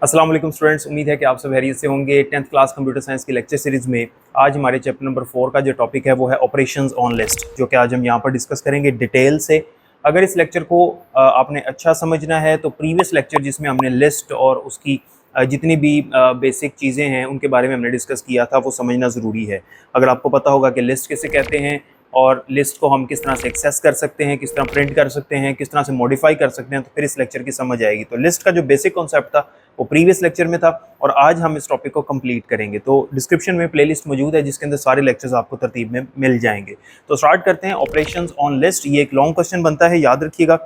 अस्सलाम वालेकुम स्टूडेंट्स, उम्मीद है कि आप सब खैरियत से होंगे। 10th क्लास कंप्यूटर साइंस की लेक्चर सीरीज में आज हमारे चैप्टर नंबर 4 का जो टॉपिक है वो है ऑपरेशंस ऑन लिस्ट, जो कि आज हम यहाँ पर डिस्कस करेंगे डिटेल से। अगर इस लेक्चर को आपने अच्छा समझना है तो प्रीवियस लेक्चर जिसमें हमने लिस्ट और उसकी जितनी भी बेसिक चीज़ें हैं उनके बारे में हमने डिस्कस किया था वो समझना ज़रूरी है। अगर आपको पता होगा कि लिस्ट किसे कहते हैं और लिस्ट को हम किस तरह से एक्सेस कर सकते हैं, किस तरह प्रिंट कर सकते हैं, किस तरह से मॉडिफाई कर सकते हैं, तो फिर इस लेक्चर की समझ आएगी। तो लिस्ट का जो बेसिक कॉन्सेप्ट था वो प्रीवियस लेक्चर में था और आज हम इस टॉपिक को कंप्लीट करेंगे। तो डिस्क्रिप्शन में प्लेलिस्ट मौजूद है जिसके अंदर सारे लेक्चर्स आपको तरतीब में मिल जाएंगे। तो स्टार्ट करते हैं। ऑपरेशंस ऑन लिस्ट, ये एक लॉन्ग क्वेश्चन बनता है, याद रखिएगा।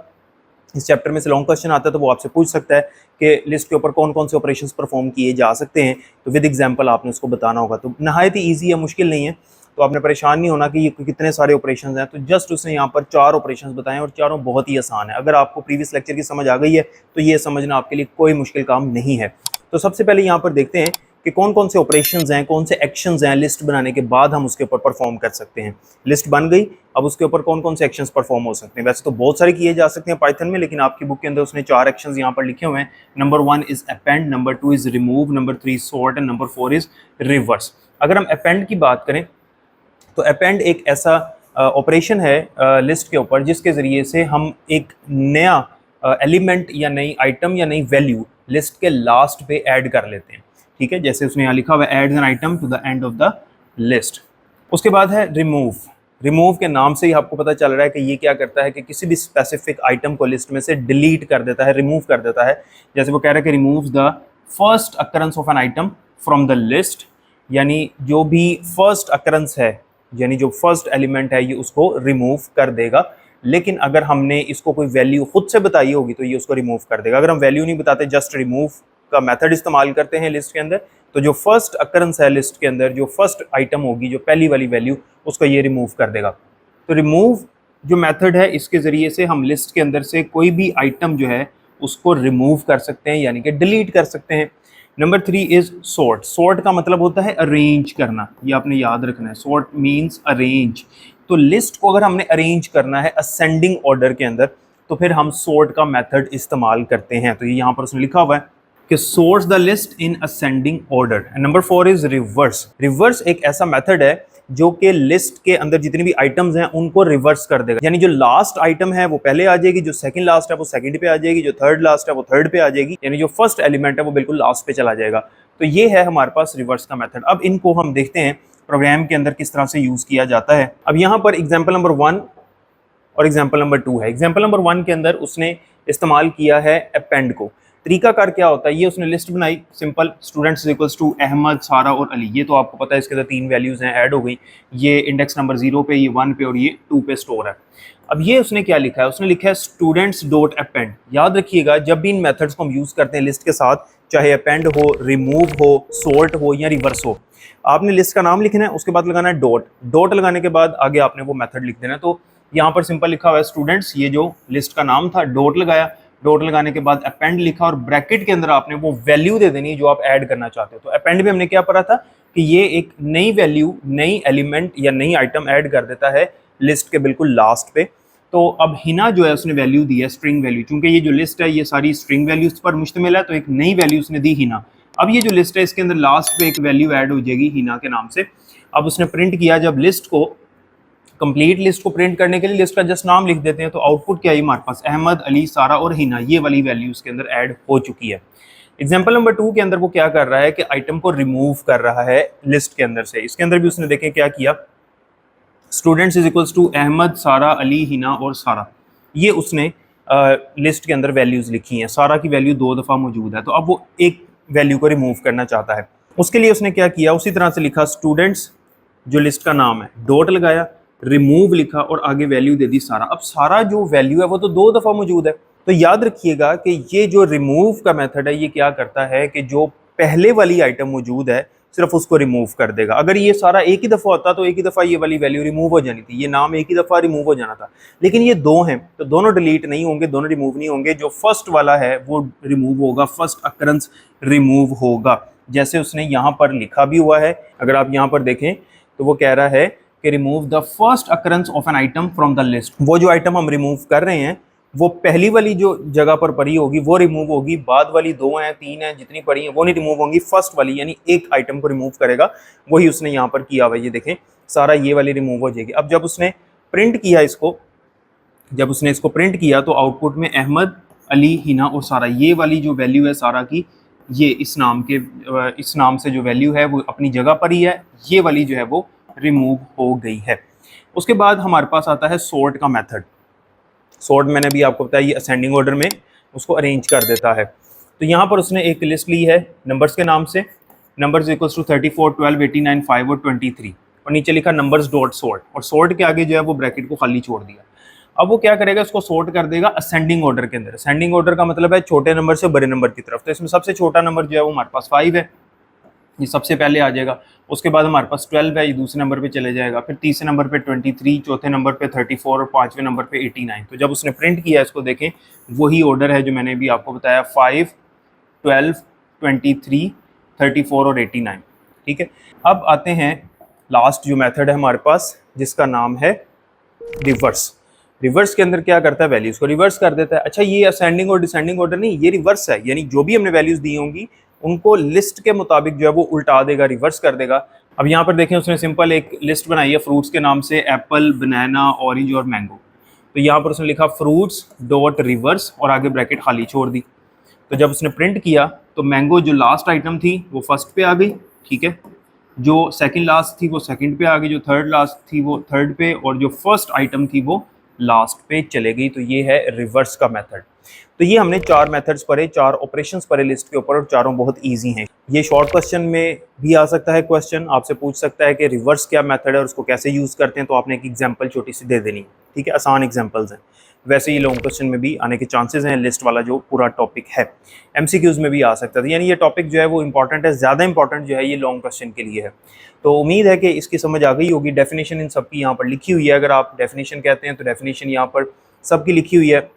इस चैप्टर में से लॉन्ग क्वेश्चन आता है तो वो आपसे पूछ सकता है कि लिस्ट के ऊपर कौन कौन से ऑपरेशंस परफॉर्म किए जा सकते हैं, तो विद एग्जांपल आपने उसको बताना होगा। तो नहायत ही ईजी है, मुश्किल नहीं है, तो आपने परेशान नहीं होना कि ये कितने सारे ऑपरेशंस हैं। तो जस्ट उसने यहाँ पर 4 ऑपरेशंस बताए और चारों बहुत ही आसान है। अगर आपको प्रीवियस लेक्चर की समझ आ गई है तो ये समझना आपके लिए कोई मुश्किल काम नहीं है। तो सबसे पहले यहाँ पर देखते हैं कि कौन कौन से ऑपरेशंस हैं, कौन से एक्शंस हैं लिस्ट बनाने के बाद हम उसके ऊपर परफॉर्म कर सकते हैं। लिस्ट बन गई, अब उसके ऊपर कौन कौन से एक्शंस परफॉर्म हो सकते हैं। वैसे तो बहुत सारे किए जा सकते हैं पाइथन में, लेकिन आपकी बुक के अंदर उसने 4 एक्शंस यहाँ पर लिखे हुए हैं। Number 1 is append, number 2 is remove, number 3 sort and number 4 is reverse. अगर हम अपेंड की बात करें तो अपेंड एक ऐसा ऑपरेशन है लिस्ट के ऊपर जिसके ज़रिए से हम एक नया एलिमेंट या नई आइटम या नई वैल्यू लिस्ट के लास्ट पे ऐड कर लेते हैं। ठीक है, जैसे उसने यहाँ लिखा हुआ है, add an item to the end of the list. उसके बाद है रिमूव। रिमूव के नाम से ही आपको पता चल रहा है कि ये क्या करता है कि किसी भी स्पेसिफिक आइटम को लिस्ट में से डिलीट कर देता है, रिमूव कर देता है। जैसे वो कह रहा है कि remove the first occurrence of an item from the list, यानी जो भी फर्स्ट अकरेंस है, यानी जो फर्स्ट एलिमेंट है, ये उसको रिमूव कर देगा। लेकिन अगर हमने इसको कोई वैल्यू खुद से बताई होगी तो ये उसको रिमूव कर देगा। अगर हम वैल्यू नहीं बताते, जस्ट रिमूव का मेथड इस्तेमाल करते हैं लिस्ट के अंदर, तो जो फर्स्ट अकरेंस है लिस्ट के अंदर, जो फर्स्ट आइटम होगी, जो पहली वाली वैल्यू, उसको ये रिमूव कर देगा। तो रिमूव जो मेथड है, इसके ज़रिए से हम लिस्ट के अंदर से कोई भी आइटम जो है उसको रिमूव कर सकते हैं, यानी कि डिलीट कर सकते हैं। Number 3 is sort. सॉर्ट का मतलब होता है अरेंज करना, ये आपने याद रखना है। Sort means arrange. तो लिस्ट को अगर हमने अरेंज करना है असेंडिंग ऑर्डर के अंदर, तो फिर हम सॉर्ट का मेथड इस्तेमाल करते हैं। तो ये यहाँ पर उसने लिखा हुआ है कि sort the list in ascending order. Number 4 is reverse. Reverse एक ऐसा मेथड है जो कि लिस्ट के अंदर जितनी भी आइटम्स हैं उनको रिवर्स कर देगा, यानी जो लास्ट आइटम है वो पहले आ जाएगी, जो सेकंड लास्ट है वो सेकंड पे आ जाएगी, जो थर्ड लास्ट है वो थर्ड पे आ जाएगी, यानी जो फर्स्ट एलिमेंट है वो बिल्कुल लास्ट पे चला जाएगा। तो ये है हमारे पास रिवर्स का मेथड। अब इनको हम देखते हैं प्रोग्राम के अंदर किस तरह से यूज किया जाता है। अब यहाँ पर एग्जाम्पल नंबर 1 और एग्जाम्पल नंबर 2 है। एग्जाम्पल नंबर 1 के अंदर उसने इस्तेमाल किया है अपेंड को। तरीकाकार क्या होता है, ये उसने लिस्ट बनाई simple, students equals to Ahmed, Sara और अली। ये तो आपको पता है, इसके अंदर 3 वैल्यूज हैं, ऐड हो गई। ये इंडेक्स नंबर 0 पे, ये 1 पे और ये 2 पे स्टोर है। अब ये उसने क्या लिखा है, उसने लिखा है स्टूडेंट्स डॉट अपेंड। याद रखिएगा, जब भी इन मेथड्स को हम यूज़ करते हैं लिस्ट के साथ, चाहे अपेंड हो, रिमूव हो, सॉर्ट हो या रिवर्स हो, आपने लिस्ट का नाम लिखना है, उसके बाद लगाना है डॉट। डॉट लगाने के बाद आगे आपने वो मेथड लिख देना है। तो यहाँ पर सिंपल लिखा हुआ है स्टूडेंट्स, ये जो लिस्ट का नाम था, डॉट लगाया, डॉट लगाने के बाद अपेंड लिखा और ब्रैकेट के अंदर आपने वो वैल्यू दे देनी जो आप ऐड करना चाहते हो। तो अपेंड में हमने क्या पढ़ा था कि ये एक नई वैल्यू, नई एलिमेंट या नई आइटम ऐड कर देता है लिस्ट के बिल्कुल लास्ट पे। तो अब हिना जो है उसने वैल्यू दी है स्ट्रिंग वैल्यू, क्योंकि ये जो लिस्ट है ये सारी स्ट्रिंग वैल्यूज पर मुश्तमिल है, तो एक नई वैल्यू उसने दी हिना। अब ये जो लिस्ट है इसके अंदर लास्ट पे एक वैल्यू ऐड हो जाएगी हिना के नाम से। अब उसने प्रिंट किया, जब लिस्ट को कंप्लीट लिस्ट को प्रिंट करने के लिए लिस्ट का जस्ट नाम लिख देते हैं, तो आउटपुट क्या है हमारे पास, अहमद, अली, सारा और हिना, ये वाली वैल्यू उसके अंदर ऐड हो चुकी है। एग्जाम्पल नंबर 2 के अंदर वो क्या कर रहा है कि आइटम को रिमूव कर रहा है लिस्ट के अंदर से। इसके अंदर भी उसने देखें क्या किया, students is equals to Ahmed, Sara, Ali, Hina और सारा, ये उसने लिस्ट के अंदर वैल्यूज लिखी हैं। सारा की वैल्यू 2 दफ़ा मौजूद है, तो अब वो एक वैल्यू को रिमूव करना चाहता है। उसके लिए उसने क्या किया, उसी तरह से लिखा स्टूडेंट्स जो लिस्ट का नाम है, डॉट लगाया, रिमूव लिखा और आगे वैल्यू दे दी सारा। अब सारा जो वैल्यू है वो तो 2 दफ़ा मौजूद है। तो याद रखिएगा कि ये जो रिमूव का मेथड है ये क्या करता है कि जो पहले वाली आइटम मौजूद है सिर्फ उसको रिमूव कर देगा। अगर ये सारा एक ही दफ़ा होता तो एक ही दफ़ा ये वाली वैल्यू रिमूव हो जानी थी, ये नाम एक ही दफ़ा रिमूव हो जाना था। लेकिन ये 2 हैं तो दोनों डिलीट नहीं होंगे, दोनों रिमूव नहीं होंगे। जो फर्स्ट वाला है वो रिमूव होगा, फर्स्ट अकरेंस रिमूव होगा, जैसे उसने यहाँ पर लिखा भी हुआ है। अगर आप यहाँ पर देखें तो वो कह रहा है कि remove the first occurrence of an item from the list. वो जो आइटम हम रिमूव कर रहे हैं वो पहली वाली जो जगह पर पड़ी होगी वो रिमूव होगी, बाद वाली 2 हैं 3 हैं जितनी पड़ी हैं वो नहीं रिमूव होंगी। फर्स्ट वाली यानी एक आइटम को रिमूव करेगा, वही उसने यहाँ पर किया हुआ है। ये देखें सारा ये वाली रिमूव हो जाएगी। अब जब उसने प्रिंट किया इसको, जब उसने इसको प्रिंट किया तो आउटपुट में अहमद, अली, हिना और सारा, ये वाली जो वैल्यू है सारा की, ये इस नाम से जो वैल्यू है वो अपनी जगह पर ही है, ये वाली जो है वो रिमूव हो गई है। उसके बाद हमारे पास आता है सॉर्ट का मेथड। सॉर्ट मैंने भी आपको बताया ये असेंडिंग ऑर्डर में उसको अरेंज कर देता है। तो यहाँ पर उसने एक लिस्ट ली है नंबर्स के नाम से, नंबर्स इक्वल्स टू 34, 12, 89, 5 और 23, और नीचे लिखा नंबर्स डॉट सॉर्ट, और सॉर्ट के आगे जो है वो ब्रैकेट को खाली छोड़ दिया। अब वो क्या करेगा, इसको सॉर्ट कर देगा असेंडिंग ऑर्डर के अंदर। असेंडिंग ऑर्डर का मतलब है छोटे नंबर से बड़े नंबर की तरफ। तो इसमें सबसे छोटा नंबर जो है वो हमारे पास 5 है, ये सबसे पहले आ जाएगा। उसके बाद हमारे पास 12 है, ये दूसरे नंबर पे चले जाएगा। फिर तीसरे नंबर पे 23, चौथे नंबर पे 34 और पांचवें नंबर पे 89। तो जब उसने प्रिंट किया इसको देखें, वही ऑर्डर है जो मैंने भी आपको बताया, 5, 12, 23, 34 और 89। ठीक है, अब आते हैं लास्ट जो मेथड है हमारे पास जिसका नाम है रिवर्स। रिवर्स के अंदर क्या करता है, वैल्यूज को रिवर्स कर देता है। अच्छा, ये असेंडिंग और डिसेंडिंग ऑर्डर नहीं, ये रिवर्स है, यानी जो भी हमने वैल्यूज दी होंगी उनको लिस्ट के मुताबिक जो है वो उल्टा देगा, रिवर्स कर देगा। अब यहाँ पर देखें उसने सिंपल एक लिस्ट बनाई है फ्रूट्स के नाम से, एप्पल, बनाना, ऑरेंज और मैंगो। तो यहाँ पर उसने लिखा फ्रूट्स डॉट रिवर्स और आगे ब्रैकेट खाली छोड़ दी। तो जब उसने प्रिंट किया तो मैंगो जो लास्ट आइटम थी वो फर्स्ट पे आ गई, ठीक है, जो सेकंड लास्ट थी वो सेकंड पे आ गई, जो थर्ड लास्ट थी वो थर्ड पे, और जो फर्स्ट आइटम थी वो लास्ट पे चले गई। तो ये है रिवर्स का मेथड। तो ये हमने 4 मेथड्स पढ़े, 4 ऑपरेशंस पढ़े लिस्ट के ऊपर, और चारों बहुत इजी हैं। ये शॉर्ट क्वेश्चन में भी आ सकता है, क्वेश्चन आपसे पूछ सकता है कि रिवर्स क्या मेथड है और उसको कैसे यूज़ करते हैं, तो आपने एक एग्जांपल छोटी सी दे देनी है, ठीक है, आसान एग्जांपल्स हैं। वैसे ही लॉन्ग क्वेश्चन में भी आने के चांसेस हैं, लिस्ट वाला जो पूरा टॉपिक है। एमसीक्यूज में भी आ सकता है, यानी ये टॉपिक जो है वो इंपॉर्टेंट है, ज़्यादा इंपॉर्टेंट जो है ये लॉन्ग क्वेश्चन के लिए है। तो उम्मीद है कि इसकी समझ आ गई होगी। डेफिनेशन इन सबकी यहाँ पर लिखी हुई है, अगर आप डेफिनेशन कहते हैं तो डेफिनेशन यहाँ पर सबकी लिखी हुई है,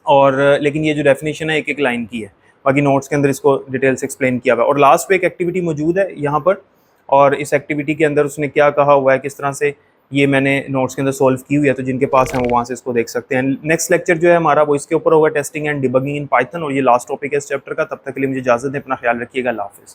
और लेकिन ये जो डेफिनेशन है एक एक लाइन की है, बाकी नोट्स के अंदर इसको डिटेल से एक्सप्लेन किया हुआ है। और लास्ट पे एक एक्टिविटी मौजूद है यहाँ पर, और इस एक्टिविटी के अंदर उसने क्या कहा हुआ है, किस तरह से ये मैंने नोट्स के अंदर सॉल्व की हुई है, तो जिनके पास है वो वहाँ से इसको देख सकते हैं। नेक्स्ट लेक्चर जो है हमारा वो इसके ऊपर होगा, testing and debugging in Python, और ये लास्ट टॉपिक है इस चैप्टर का। तब तक के लिए मुझे इजाज़त दें, अपना ख्याल रखिएगा, अल्लाह हाफिज़।